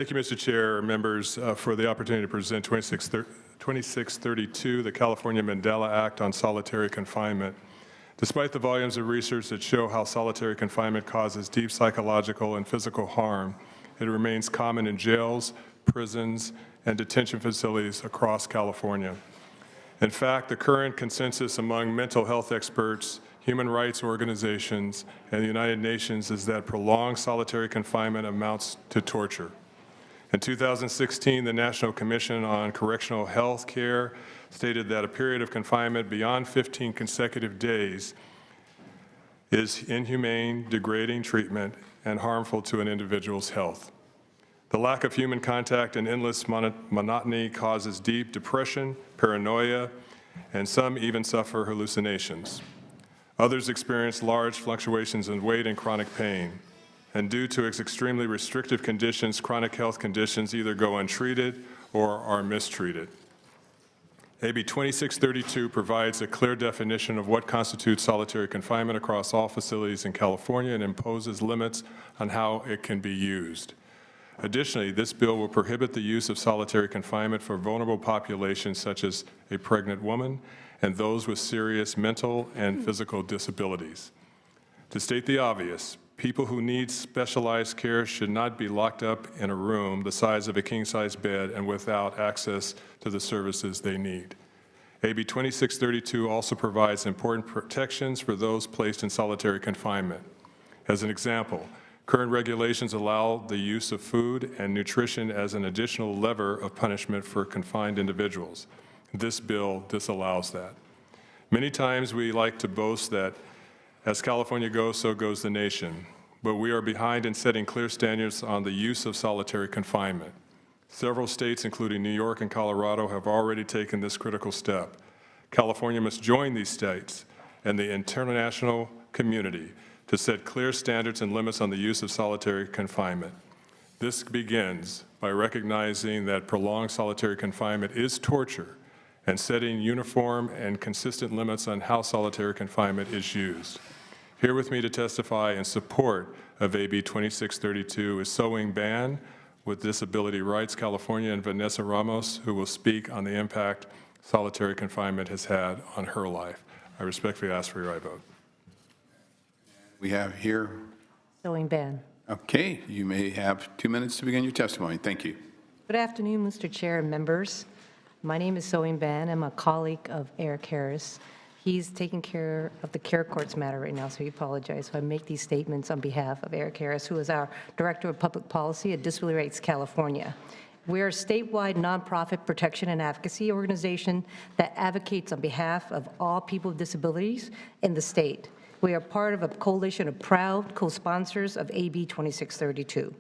Thank you, Mr. Chair, members, for the opportunity to present 2632, the California Mandela Act on solitary confinement. Despite the volumes of research that show how solitary confinement causes deep psychological and physical harm, it remains common in jails, prisons, and detention facilities across California. In fact, the current consensus among mental health experts, human rights organizations, and the United Nations is that prolonged solitary confinement amounts to torture. In 2016, the National Commission on Correctional Health Care stated that a period of confinement beyond 15 consecutive days is inhumane, degrading treatment, and harmful to an individual's health. The lack of human contact and endless monotony causes deep depression, paranoia, and some even suffer hallucinations. Others experience large fluctuations in weight and chronic pain. And due to its extremely restrictive conditions, chronic health conditions either go untreated or are mistreated. AB 2632 provides a clear definition of what constitutes solitary confinement across all facilities in California and imposes limits on how it can be used. Additionally, this bill will prohibit the use of solitary confinement for vulnerable populations such as a pregnant woman and those with serious mental and physical disabilities. To state the obvious, people who need specialized care should not be locked up in a room the size of a king-size bed and without access to the services they need. AB 2632 also provides important protections for those placed in solitary confinement. As an example, current regulations allow the use of food and nutrition as an additional lever of punishment for confined individuals. This bill disallows that. Many times we like to boast that as California goes, so goes the nation, but we are behind in setting clear standards on the use of solitary confinement. Several states, including New York and Colorado, have already taken this critical step. California must join these states and the international community to set clear standards and limits on the use of solitary confinement. This begins by recognizing that prolonged solitary confinement is torture and setting uniform and consistent limits on how solitary confinement is used. Here with me to testify in support of AB 2632 is Sewing Ban with Disability Rights California and Vanessa Ramos, who will speak on the impact solitary confinement has had on her life. I respectfully ask for your aye vote. We have here. Sewing Ban. Okay, you may have 2 minutes to begin your testimony. Thank you. Good afternoon, Mr. Chair and members. My name is Sewing Ban. I'm a colleague of Eric Harris. He's taking care of the care courts matter right now, so he apologizes. So I make these statements on behalf of Eric Harris, who is our Director of Public Policy at Disability Rights California. We're a statewide nonprofit protection and advocacy organization that advocates on behalf of all people with disabilities in the state. We are part of a coalition of proud co-sponsors of AB 2632.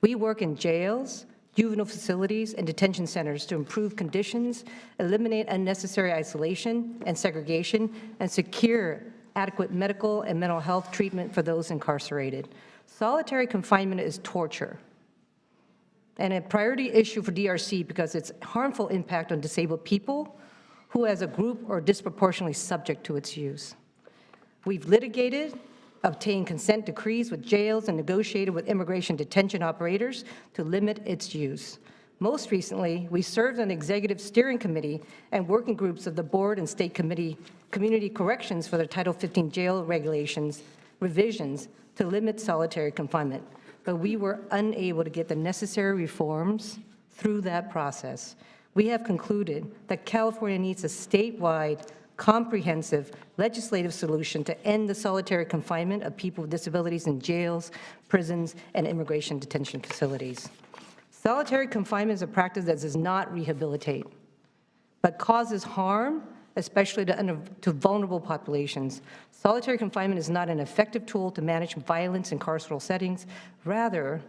We work in jails, juvenile facilities, and detention centers to improve conditions, eliminate unnecessary isolation and segregation, and secure adequate medical and mental health treatment for those incarcerated. Solitary confinement is torture and a priority issue for DRC because its harmful impact on disabled people who as a group are disproportionately subject to its use. We've litigated, obtained consent decrees with jails, and negotiated with immigration detention operators to limit its use. Most recently, we served on the Executive Steering Committee and working groups of the Board and State Community Corrections for the Title 15 jail regulations revisions to limit solitary confinement, but we were unable to get the necessary reforms through that process. We have concluded that California needs a statewide comprehensive legislative solution to end the solitary confinement of people with disabilities in jails, prisons, and immigration detention facilities. Solitary confinement is a practice that does not rehabilitate, but causes harm, especially to vulnerable populations. Solitary confinement is not an effective tool to manage violence in carceral settings. Rather,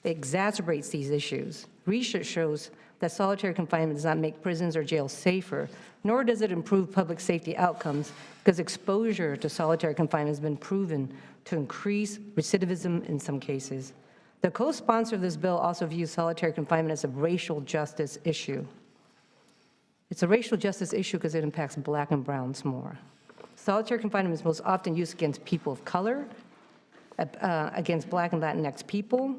it exacerbates these issues. Research shows that solitary confinement does not make prisons or jails safer, nor does it improve public safety outcomes, because exposure to solitary confinement has been proven to increase recidivism in some cases. The co-sponsor of this bill also views solitary confinement as a racial justice issue. It's a racial justice issue because it impacts Black and browns more. Solitary confinement is most often used against people of color, against Black and Latinx people,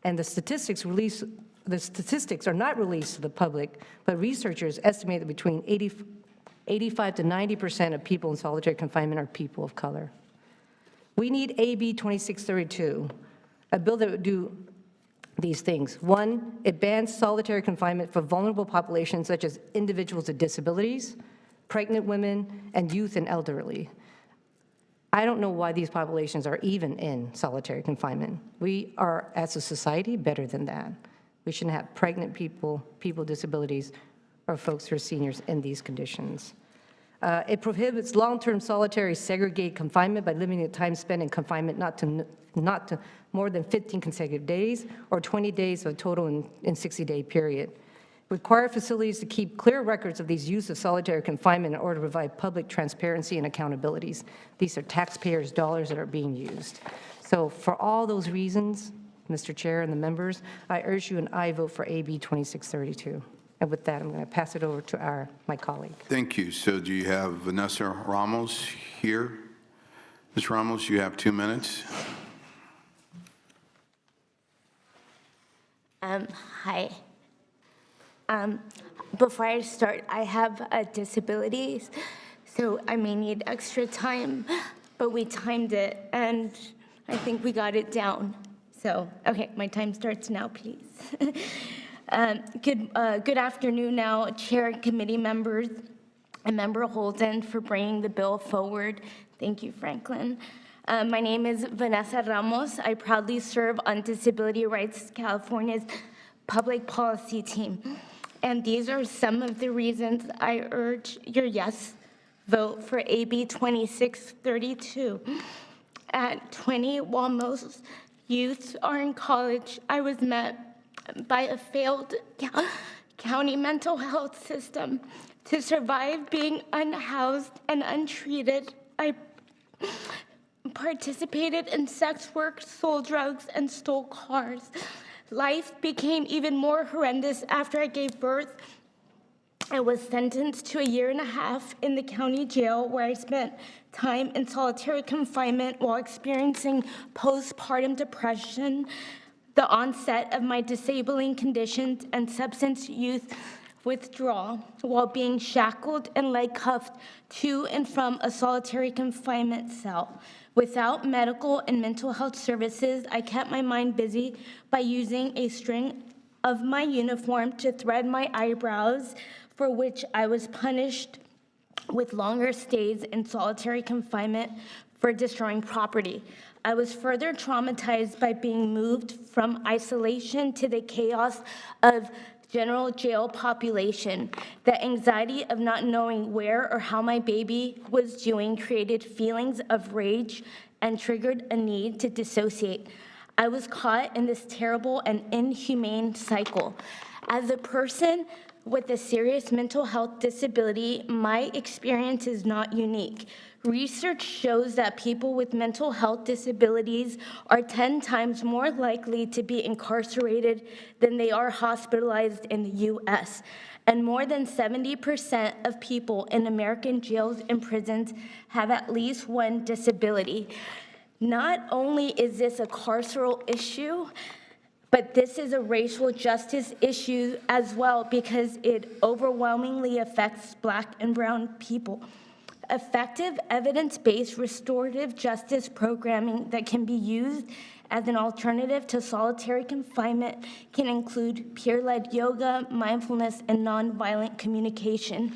and the statistics released the statistics are not released to the public, but researchers estimate that between 85 to 90% of people in solitary confinement are people of color. We need AB 2632, a bill that would do these things. One, it bans solitary confinement for vulnerable populations such as individuals with disabilities, pregnant women, and youth and elderly. I don't know why these populations are even in solitary confinement. We are, as a society, better than that. We shouldn't have pregnant people, people with disabilities, or folks who are seniors in these conditions. It prohibits long-term solitary segregated confinement by limiting the time spent in confinement not to more than 15 consecutive days or 20 days of a total in 60-day period. Require facilities to keep clear records of these use of solitary confinement in order to provide public transparency and accountabilities. These are taxpayers' dollars that are being used. So for all those reasons, Mr. Chair and the members, I urge you and I vote for AB 2632. And with that, I'm going to pass it over to my colleague. Thank you. So do you have Vanessa Ramos here? Ms. Ramos, you have 2 minutes. Hi. Before I start, I have disabilities, so I may need extra time, but we timed it, and I think we got it down. So, okay, my time starts now, please. Good afternoon now, Chair and committee members, and Member Holden for bringing the bill forward. Thank you, Franklin. My name is Vanessa Ramos. I proudly serve on Disability Rights California's public policy team. And these are some of the reasons I urge your yes vote for AB 2632. At 20, while most youths are in college, I was met by a failed county mental health system. To survive being unhoused and untreated, I participated in sex work, sold drugs, and stole cars. Life became even more horrendous after I gave birth. I was sentenced to 1.5 years in the county jail, where I spent time in solitary confinement while experiencing postpartum depression, the onset of my disabling conditions, and substance use withdrawal, while being shackled and leg cuffed to and from a solitary confinement cell. Without medical and mental health services, I kept my mind busy by using a string of my uniform to thread my eyebrows, for which I was punished with longer stays in solitary confinement for destroying property. I was further traumatized by being moved from isolation to the chaos of general jail population. The anxiety of not knowing where or how my baby was doing created feelings of rage and triggered a need to dissociate. I was caught in this terrible and inhumane cycle. As a person with a serious mental health disability, my experience is not unique. Research shows that people with mental health disabilities are 10 times more likely to be incarcerated than they are hospitalized in the U.S. And more than 70% of people in American jails and prisons have at least one disability. Not only is this a carceral issue, but this is a racial justice issue as well, because it overwhelmingly affects Black and brown people. Effective evidence-based restorative justice programming that can be used as an alternative to solitary confinement can include peer-led yoga, mindfulness, and nonviolent communication.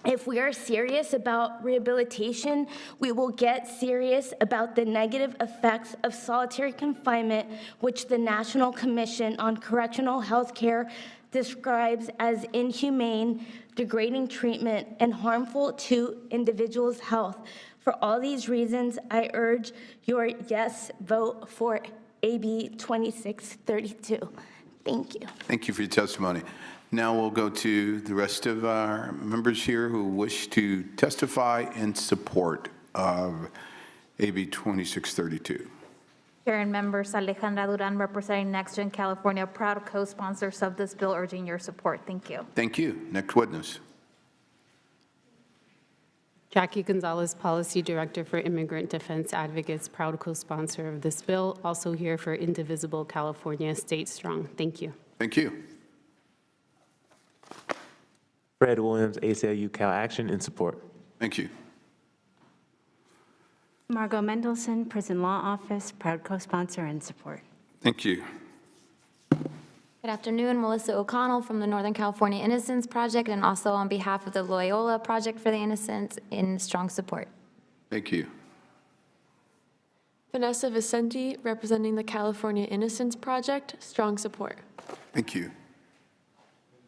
If we are serious about rehabilitation, we will get serious about the negative effects of solitary confinement, which the National Commission on Correctional Health Care describes as inhumane, degrading treatment, and harmful to individuals' health. For all these reasons, I urge your yes vote for AB 2632. Thank you. Thank you for your testimony. Now we'll go to the rest of our members here who wish to testify in support of AB 2632. Chair and members, Alejandra Duran, representing Next Gen California, proud co-sponsors of this bill, urging your support. Thank you. Thank you. Next witness. Jackie Gonzalez, Policy Director for Immigrant Defense Advocates, proud co-sponsor of this bill. Also here for Indivisible California, State Strong. Thank you. Thank you. Fred Williams, ACLU Cal Action, in support. Thank you. Margot Mendelson, Prison Law Office, proud co-sponsor and support. Thank you. Good afternoon, Melissa O'Connell from the Northern California Innocence Project, and also on behalf of the Loyola Project for the Innocents, in strong support. Thank you. Vanessa Vicente, representing the California Innocence Project, strong support. Thank you.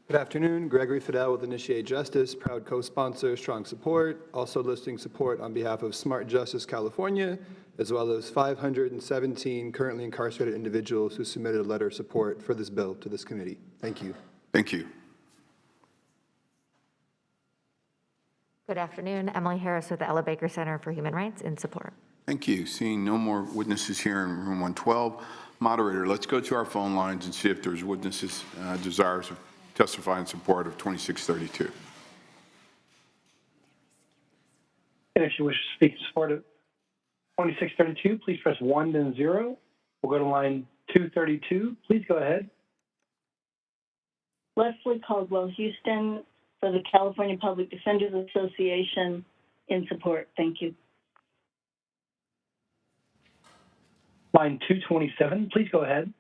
Good afternoon, Gregory Fidel with Initiate Justice, proud co-sponsor, strong support. Also listing support on behalf of Smart Justice California, as well as 517 currently incarcerated individuals who submitted a letter of support for this bill to this committee. Thank you. Thank you. Good afternoon, Emily Harris with the Ella Baker Center for Human Rights, in support. Thank you. Seeing no more witnesses here in room 112. Moderator, let's go to our phone lines and see if there's witnesses desires to testify in support of 2632. And if you wish to speak in support of 2632, please press 1 then 0. We'll go to line 232. Please go ahead. Leslie Caldwell Houston for the California Public Defenders Association, in support. Thank you. Line 227, please go ahead.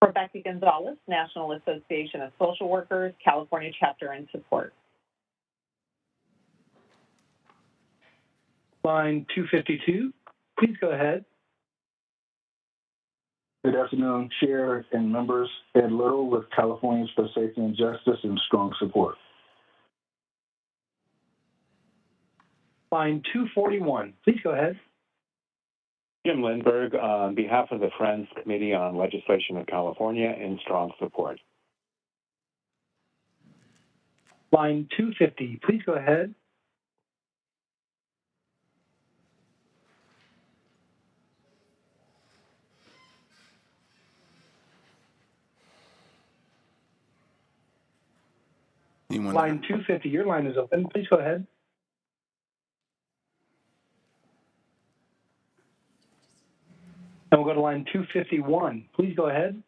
Rebecca Gonzalez, National Association of Social Workers, California chapter, in support. Line 252, please go ahead. Good afternoon, Chair and members. Ed Little with Californians for Safety and Justice, in strong support. Line 241, please go ahead. Jim Lindberg, on behalf of the Friends Committee on Legislation of California, in strong support. Line 250, please go ahead. Line 250, your line is open. Please go ahead. And we'll go to line 251. Please go ahead.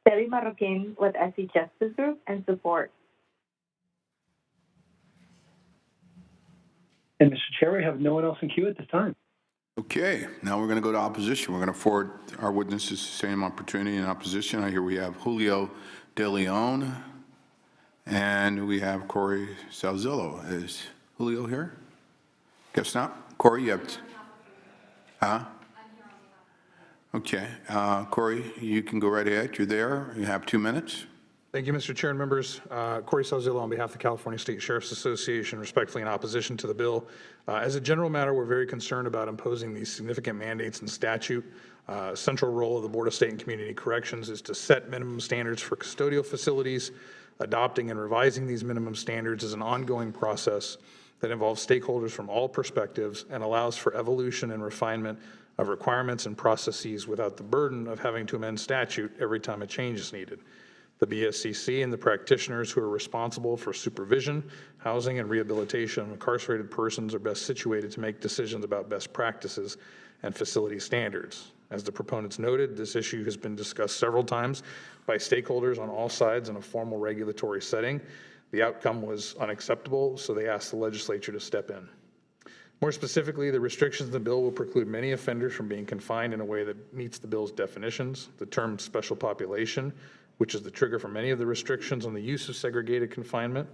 Debbie Marroquin with SE Justice Group, and support. And Mr. Chair, we have no one else in queue at this time. Okay, now we're going to go to opposition. We're going to forward our witnesses the same opportunity in opposition. I hear we have Julio De Leon and we have Corey Salzillo. Is Julio here? Guess not. Corey, you have... Huh? Okay, Corey, you can go right ahead. You're there. You have 2 minutes. Thank you, Mr. Chair and members. Corey Salzillo on behalf of the California State Sheriff's Association, respectfully in opposition to the bill. As a general matter, we're very concerned about imposing these significant mandates in statute. Central role of the Board of State and Community Corrections is to set minimum standards for custodial facilities. Adopting and revising these minimum standards is an ongoing process that involves stakeholders from all perspectives and allows for evolution and refinement of requirements and processes without the burden of having to amend statute every time a change is needed. The BSCC and the practitioners who are responsible for supervision, housing, and rehabilitation of incarcerated persons are best situated to make decisions about best practices and facility standards. As the proponents noted, this issue has been discussed several times by stakeholders on all sides in a formal regulatory setting. The outcome was unacceptable, so they asked the legislature to step in. More specifically, the restrictions in the bill will preclude many offenders from being confined in a way that meets the bill's definitions. The term special population, which is the trigger for many of the restrictions on the use of segregated confinement,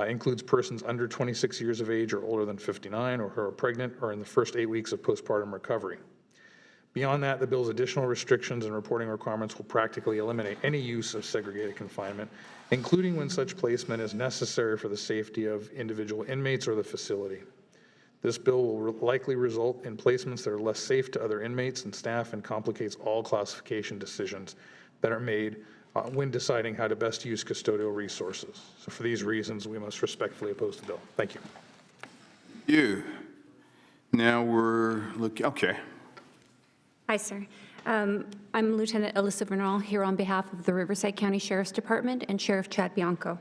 includes persons under 26 years of age or older than 59 or who are pregnant or in the first 8 weeks of postpartum recovery. Beyond that, the bill's additional restrictions and reporting requirements will practically eliminate any use of segregated confinement, including when such placement is necessary for the safety of individual inmates or the facility. This bill will likely result in placements that are less safe to other inmates and staff and complicates all classification decisions that are made when deciding how to best use custodial resources. So for these reasons, we must respectfully oppose the bill. Thank you. Thank you. Now we're looking, okay. Hi, sir. I'm Lieutenant Alyssa Bernal here on behalf of the Riverside County Sheriff's Department and Sheriff Chad Bianco.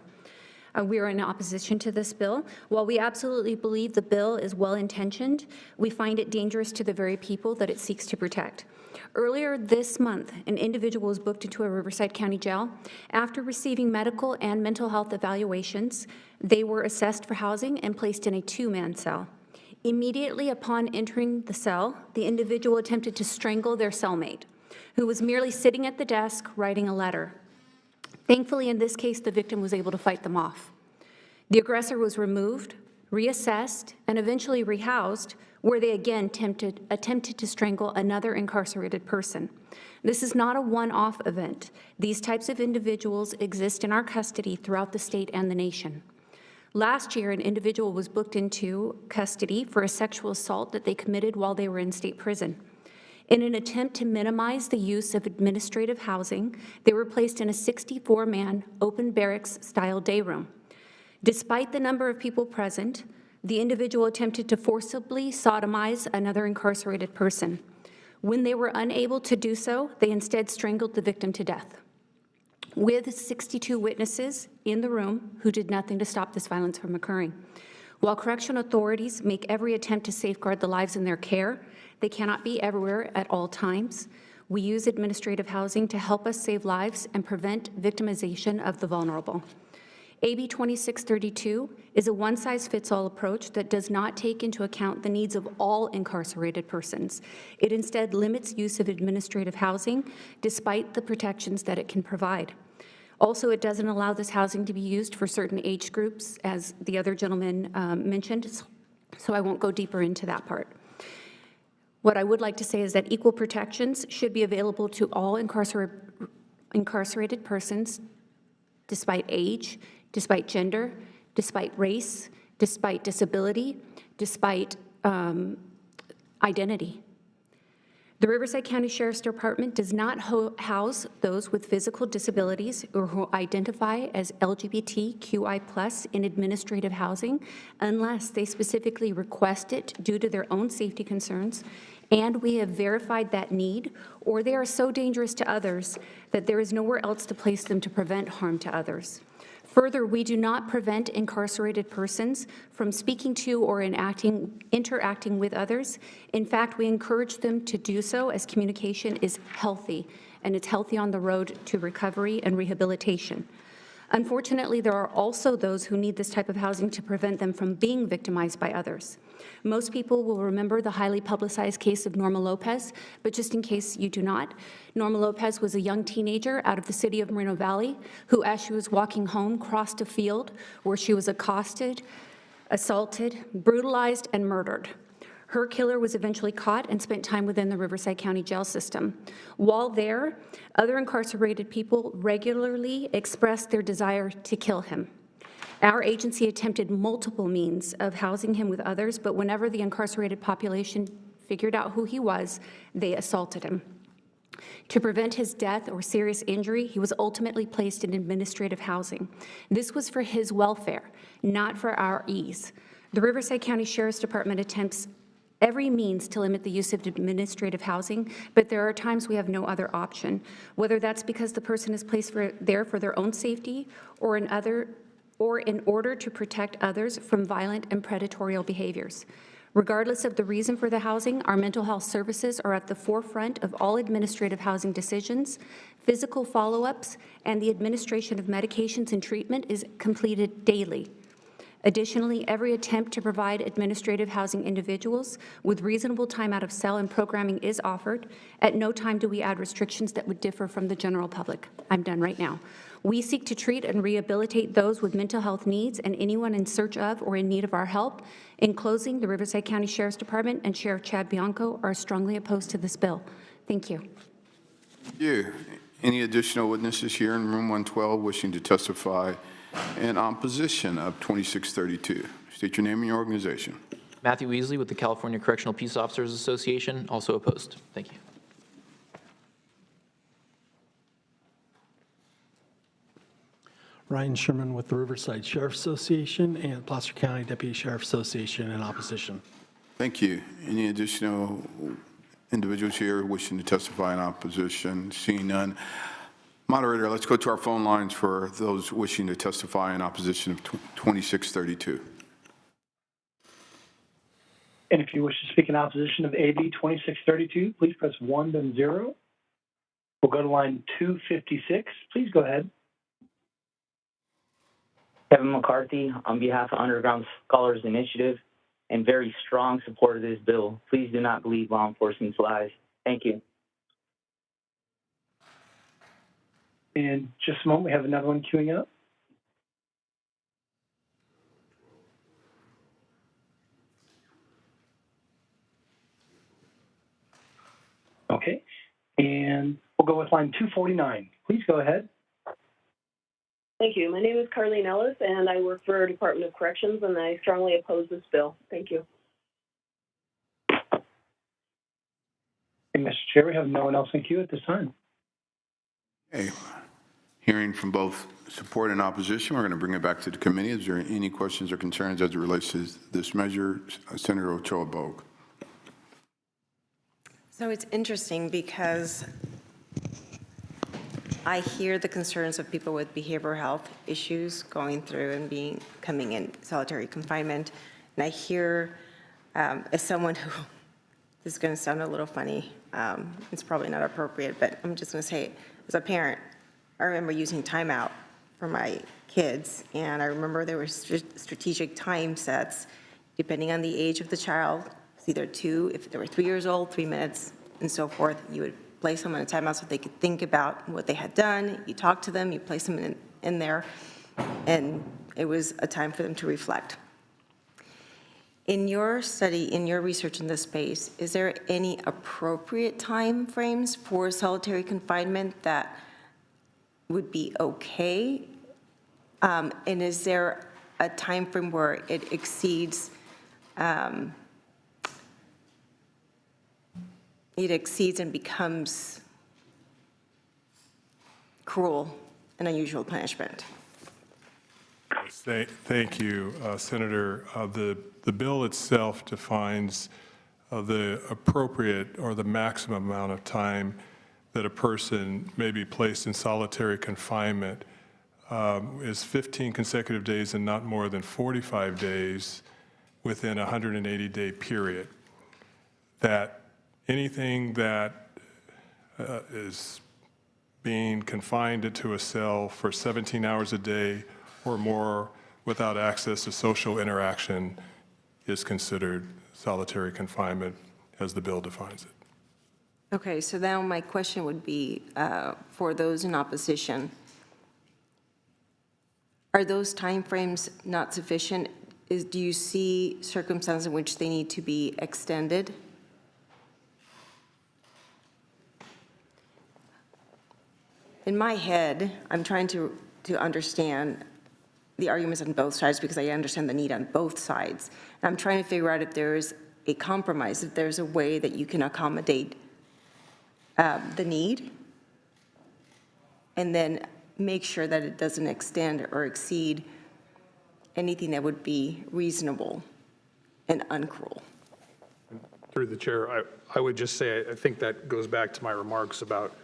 We are in opposition to this bill. While we absolutely believe the bill is well-intentioned, we find it dangerous to the very people that it seeks to protect. Earlier this month, an individual was booked into a Riverside County jail. After receiving medical and mental health evaluations, they were assessed for housing and placed in a two-man cell. Immediately upon entering the cell, the individual attempted to strangle their cellmate, who was merely sitting at the desk writing a letter. Thankfully, in this case, the victim was able to fight them off. The aggressor was removed, reassessed, and eventually rehoused, where they again attempted to strangle another incarcerated person. This is not a one-off event. These types of individuals exist in our custody throughout the state and the nation. Last year, an individual was booked into custody for a sexual assault that they committed while they were in state prison. In an attempt to minimize the use of administrative housing, they were placed in a 64-man open barracks-style day room. Despite the number of people present, the individual attempted to forcibly sodomize another incarcerated person. When they were unable to do so, they instead strangled the victim to death. With 62 witnesses in the room who did nothing to stop this violence from occurring. While correctional authorities make every attempt to safeguard the lives in their care, they cannot be everywhere at all times. We use administrative housing to help us save lives and prevent victimization of the vulnerable. AB 2632 is a one-size-fits-all approach that does not take into account the needs of all incarcerated persons. It instead limits use of administrative housing despite the protections that it can provide. Also, it doesn't allow this housing to be used for certain age groups, as the other gentleman mentioned, so I won't go deeper into that part. What I would like to say is that equal protections should be available to all incarcerated persons despite age, despite gender, despite race, despite disability, despite identity. The Riverside County Sheriff's Department does not house those with physical disabilities or who identify as LGBTQI+ in administrative housing unless they specifically request it due to their own safety concerns, and we have verified that need, or they are so dangerous to others that there is nowhere else to place them to prevent harm to others. Further, we do not prevent incarcerated persons from speaking to or interacting with others. In fact, we encourage them to do so as communication is healthy, and it's healthy on the road to recovery and rehabilitation. Unfortunately, there are also those who need this type of housing to prevent them from being victimized by others. Most people will remember the highly publicized case of Norma Lopez, but just in case you do not, Norma Lopez was a young teenager out of the city of Moreno Valley who, as she was walking home, crossed a field where she was accosted, assaulted, brutalized, and murdered. Her killer was eventually caught and spent time within the Riverside County jail system. While there, other incarcerated people regularly expressed their desire to kill him. Our agency attempted multiple means of housing him with others, but whenever the incarcerated population figured out who he was, they assaulted him. To prevent his death or serious injury, he was ultimately placed in administrative housing. This was for his welfare, not for our ease. The Riverside County Sheriff's Department attempts every means to limit the use of administrative housing, but there are times we have no other option, whether that's because the person is placed there for their own safety or in order to protect others from violent and predatory behaviors. Regardless of the reason for the housing, our mental health services are at the forefront of all administrative housing decisions. Physical follow-ups and the administration of medications and treatment is completed daily. Additionally, every attempt to provide administrative housing individuals with reasonable time out of cell and programming is offered. At no time do we add restrictions that would differ from the general public. I'm done right now. We seek to treat and rehabilitate those with mental health needs and anyone in search of or in need of our help. In closing, the Riverside County Sheriff's Department and Sheriff Chad Bianco are strongly opposed to this bill. Thank you. Thank you. Any additional witnesses here in room 112 wishing to testify in opposition of 2632? State your name and your organization. Matthew Weasley with the California Correctional Peace Officers Association, also opposed. Thank you. Ryan Sherman with the Riverside Sheriff Association and Placer County Deputy Sheriff Association in opposition. Thank you. Any additional individuals here wishing to testify in opposition? Seeing none. Moderator, let's go to our phone lines for those wishing to testify in opposition of 2632. And if you wish to speak in opposition of AB 2632, please press 1, then 0. We'll go to line 256. Please go ahead. Kevin McCarthy, on behalf of Underground Scholars Initiative, and very strong support of this bill. Please do not believe law enforcement's lies. Thank you. In just a moment, we have another one queuing up. Okay, and we'll go with line 249. Please go ahead. Thank you. My name is Carlene Ellis, and I work for Department of Corrections, and I strongly oppose this bill. Thank you. And Mr. Chair, we have no one else in queue at this time. Okay. Hearing from both support and opposition, we're going to bring it back to the committee. Is there any questions or concerns as it relates to this measure? Senator Ochoa Bogue. So it's interesting because I hear the concerns of people with behavioral health issues going through and coming in solitary confinement. And I hear, as someone who, this is going to sound a little funny, it's probably not appropriate, but I'm just going to say, as a parent, I remember using timeout for my kids, and I remember there were strategic time sets depending on the age of the child. It's either 2, if they were 3 years old, 3 minutes, and so forth. You would place them on a timeout so they could think about what they had done. You talk to them, you place them in there, and it was a time for them to reflect. In your study, in your research in this space, is there any appropriate time frames for solitary confinement that would be okay? And is there a time frame where it exceeds and becomes cruel and unusual punishment? Thank you, Senator. The bill itself defines the appropriate or the maximum amount of time that a person may be placed in solitary confinement is 15 consecutive days and not more than 45 days within a 180-day period. That anything that is being confined into a cell for 17 hours a day or more without access to social interaction is considered solitary confinement as the bill defines it. Okay, so now my question would be for those in opposition, are those timeframes not sufficient? Do you see circumstances in which they need to be extended? In my head, I'm trying to understand the arguments on both sides because I understand the need on both sides. And I'm trying to figure out if there's a compromise, if there's a way that you can accommodate the need, and then make sure that it doesn't extend or exceed anything that would be reasonable and uncruel. Through the chair, I would just say, I think that goes back to my remarks about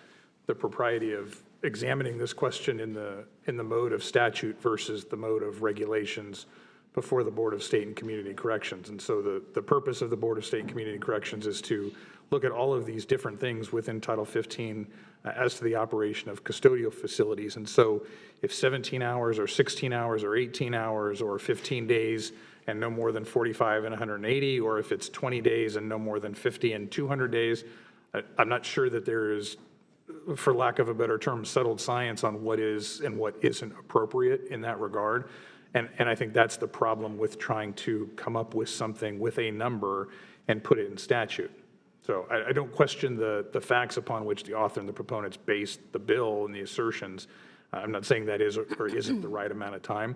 the propriety of examining this question in the mode of statute versus the mode of regulations before the Board of State and Community Corrections. And so the purpose of the Board of State and Community Corrections is to look at all of these different things within Title 15 as to the operation of custodial facilities. And so if 17 hours or 16 hours or 18 hours or 15 days and no more than 45 and 180, or if it's 20 days and no more than 50 and 200 days, I'm not sure that there is, for lack of a better term, settled science on what is and what isn't appropriate in that regard. And I think that's the problem with trying to come up with something with a number and put it in statute. So I don't question the facts upon which the author and the proponents based the bill and the assertions. I'm not saying that is or isn't the right amount of time,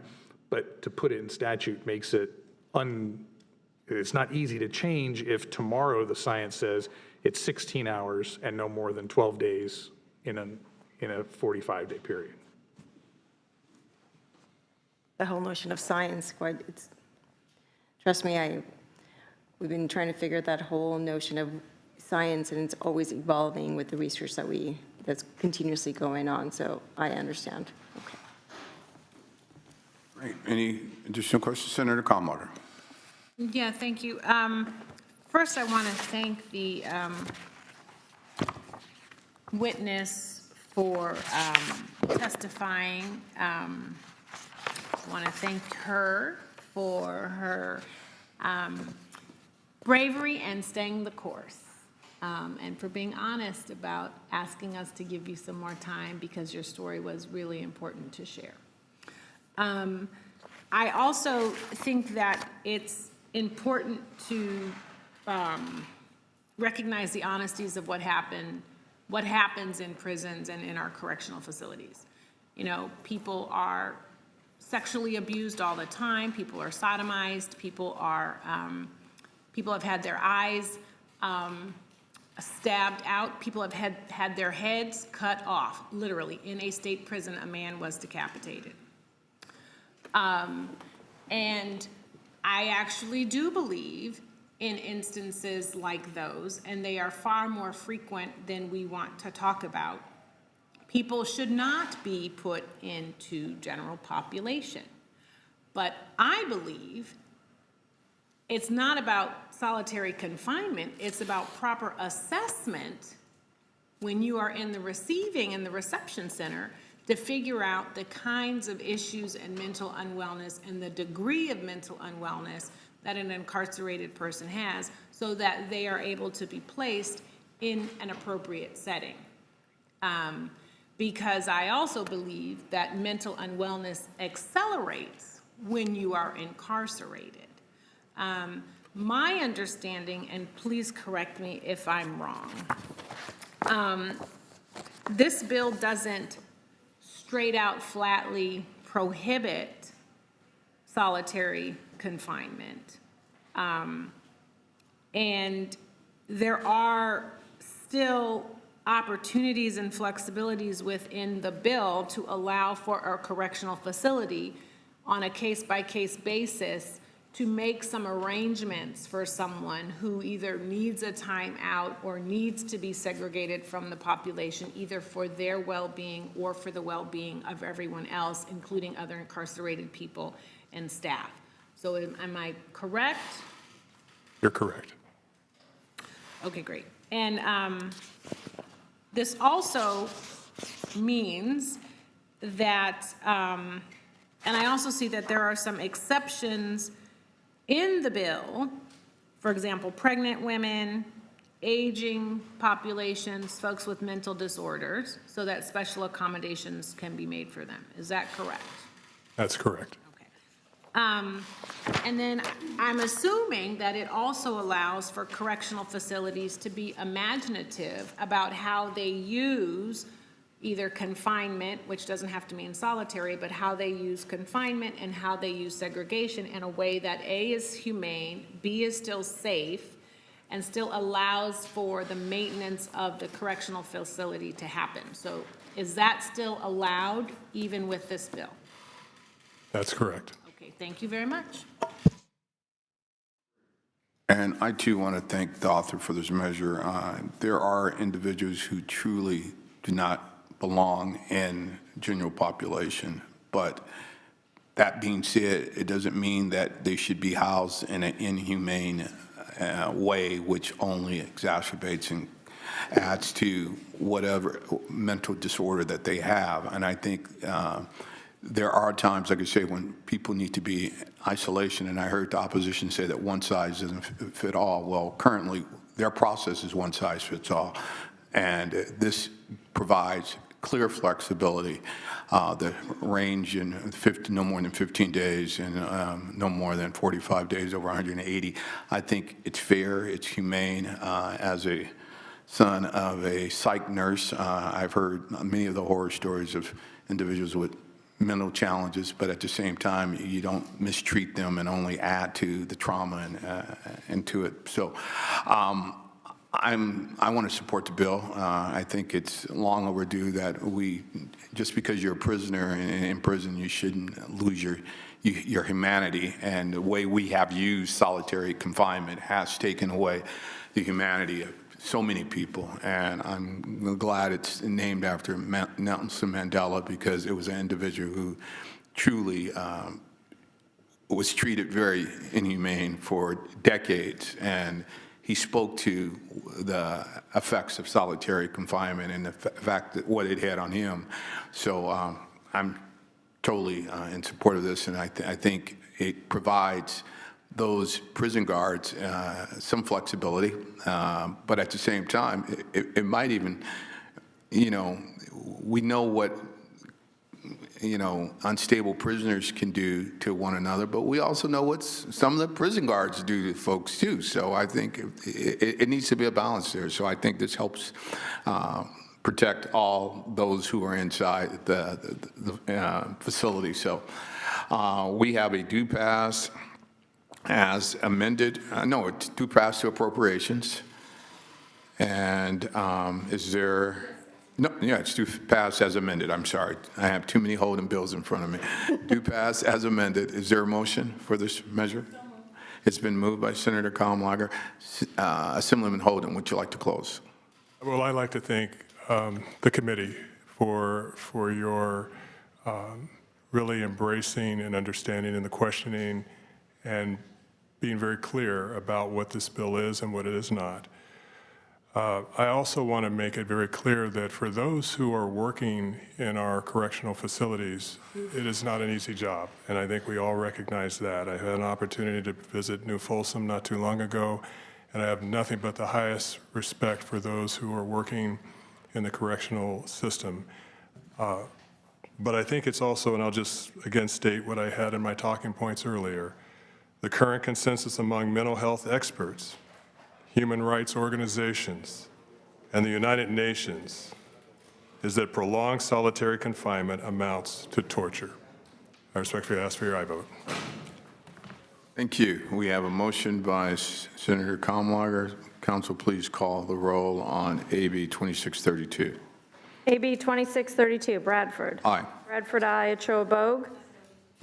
but to put it in statute makes it it's not easy to change if tomorrow the science says it's 16 hours and no more than 12 days in a 45-day period. The whole notion of science, trust me, we've been trying to figure that whole notion of science, and it's always evolving with the research that we that's continuously going on, so I understand. Okay. Great. Any additional questions? Senator Kamlager. Yeah, thank you. First, I want to thank the witness for testifying. I want to thank her for her bravery and staying the course, and for being honest about asking us to give you some more time because your story was really important to share. I also think that it's important to recognize the honesties of what happens in prisons and in our correctional facilities. You know, people are sexually abused all the time. People are sodomized. People have had their eyes stabbed out. People have had their heads cut off. Literally, in a state prison, a man was decapitated. And I actually do believe in instances like those, and they are far more frequent than we want to talk about. People should not be put into general population. But I believe it's not about solitary confinement, it's about proper assessment when you are in the receiving and the reception center to figure out the kinds of issues and mental unwellness and the degree of mental unwellness that an incarcerated person has so that they are able to be placed in an appropriate setting. Because I also believe that mental unwellness accelerates when you are incarcerated. My understanding, and please correct me if I'm wrong, this bill doesn't straight out flatly prohibit solitary confinement. And there are still opportunities and flexibilities within the bill to allow for a correctional facility on a case-by-case basis to make some arrangements for someone who either needs a timeout or needs to be segregated from the population, either for their well-being or for the well-being of everyone else, including other incarcerated people and staff. So am I correct? You're correct. Okay, great. And this also means that, and I also see that there are some exceptions in the bill, for example, pregnant women, aging populations, folks with mental disorders, so that special accommodations can be made for them. Is that correct? That's correct. And then I'm assuming that it also allows for correctional facilities to be imaginative about how they use either confinement, which doesn't have to mean solitary, but how they use confinement and how they use segregation in a way that A, is humane, B, is still safe, and still allows for the maintenance of the correctional facility to happen. So is that still allowed even with this bill? That's correct. Okay, thank you very much. And I too want to thank the author for this measure. There are individuals who truly do not belong in general population, but that being said, it doesn't mean that they should be housed in an inhumane way, which only exacerbates and adds to whatever mental disorder that they have. And I think there are times, like I say, when people need to be in isolation, and I heard the opposition say that one size doesn't fit all. Well, currently, their process is one size fits all, and this provides clear flexibility, the range in no more than 15 days and no more than 45 days over 180. I think it's fair, it's humane. As a son of a psych nurse, I've heard many of the horror stories of individuals with mental challenges, but at the same time, you don't mistreat them and only add to the trauma and to it. So I want to support the bill. I think it's long overdue that just because you're a prisoner in prison, you shouldn't lose your humanity. And the way we have used solitary confinement has taken away the humanity of so many people, and I'm glad it's named after Nelson Mandela, because it was an individual who truly was treated very inhumane for decades, and he spoke to the effects of solitary confinement and the fact that what it had on him. So I'm totally in support of this, and I think it provides those prison guards some flexibility, but at the same time, it might even, we know what, unstable prisoners can do to one another, but we also know what some of the prison guards do to folks too. So I think it needs to be a balance there. So I think this helps protect all those who are inside the facility. So we have a due pass as amended. No, it's due pass to appropriations. And is there? No, yeah, it's due pass as amended. I'm sorry. I have too many holding bills in front of me. Due pass as amended. Is there a motion for this measure? It's been moved by Senator Kamlager. Assemblyman Holden, would you like to close? Well, I'd like to thank the committee for your really embracing and understanding and the questioning and being very clear about what this bill is and what it is not. I also want to make it very clear that for those who are working in our correctional facilities, it is not an easy job, and I think we all recognize that. I had an opportunity to visit New Folsom not too long ago, and I have nothing but the highest respect for those who are working in the correctional system. But I think it's also, and I'll just again state what I had in my talking points earlier, the current consensus among mental health experts, human rights organizations, and the United Nations is that prolonged solitary confinement amounts to torture. I respectfully ask for your aye vote. Thank you. We have a motion by Senator Kamlager. Council, please call the roll on AB 2632. AB 2632, Bradford. Aye. Bradford, aye. Ochoa-Bogue.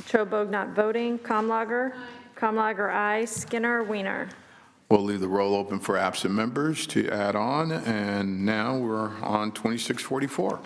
Ochoa-Bogue not voting. Kamlager. Kamlager, aye. Skinner, Weiner. We'll leave the roll open for absent members to add on, and now we're on 2644.